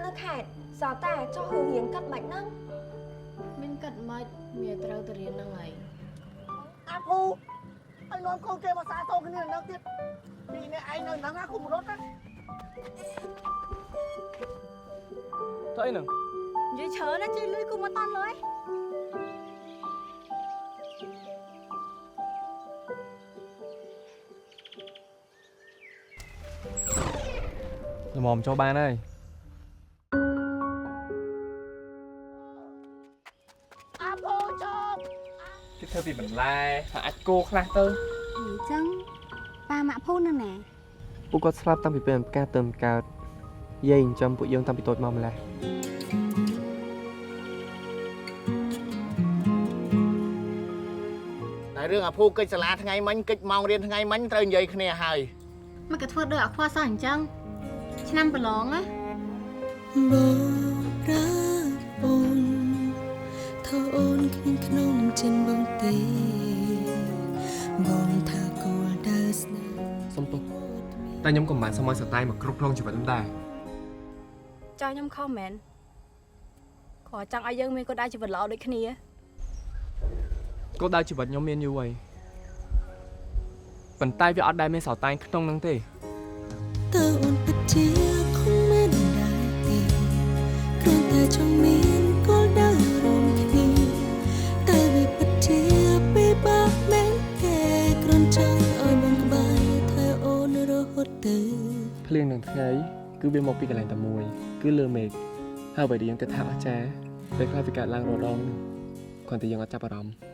នៅខេត្តសោះតែចុះរឿងរៀងកាត់បាច់ហ្នឹង មានកាត់មកមានត្រូវទៅរៀនហ្នឹងហើយ អាពូឲ្យនាំកូនគេមកសាទរគ្នានៅទៀតពីនេះឯងនៅហ្នឹងគុំរត់ណា ទៅអីហ្នឹង និយាយច្រើនណាជួយលុយគូមកតន់លុយ ល្មមចូលបានហើយ អាពូចប់ គេធ្វើពីបន្លែអាចគោខ្លះទៅ អញ្ចឹងប៉ាម៉ាក់ភូននៅណា ពួកគាត់ស្លាប់តាំងពីពេលផ្កាទៅកើតយាយចិញ្ចឹមពួកយើងតាំងពីតូចមកម្ល៉េះ តែរឿងអាពូកិច្ចសាលាថ្ងៃមិញកិច្ចម៉ោងរៀនថ្ងៃមិញត្រូវនិយាយគ្នាហើយ មកក៏ធ្វើដូចអាខ្វះសោះអញ្ចឹងឆ្នាំប្រឡងណា បងប្រាអូនថោអូនគ្មានក្នុងចិនបងទេបងថាគោលដៅស្នេហ៍ សុំទោសតែខ្ញុំក៏មិនបានសុំឲ្យសតែមកគ្រប់គ្រងជីវិតខ្ញុំដែរ ចាស់ខ្ញុំខំមែនគ្រាន់ចង់ឲ្យយើងមានគោលដៅជីវិតល្អដូចគ្នា គោលដៅជីវិតខ្ញុំមានយូរហើយប៉ុន្តែវាអត់ដែលមានសតែក្នុងនឹងទេ តើអូនពិតជាคงមិនដែរទេគ្រាន់តែចង់មានគោលដៅរួមគ្នាតែវាពិតជាពេលបាក់មែនទេគ្រាន់ចង់ឲ្យបងក្បែរថែអូនរហូតទៅ ភ្លៀងនឹងថ្ងៃគឺវាមកពីកន្លែងតែមួយគឺលើមេឃហើយអ្វីដែលយើងគិតថាអស្ចារ្យពេលខ្លះវាកើតឡើងរដងគ្រាន់តែយើងអត់ចាប់អារម្មណ៍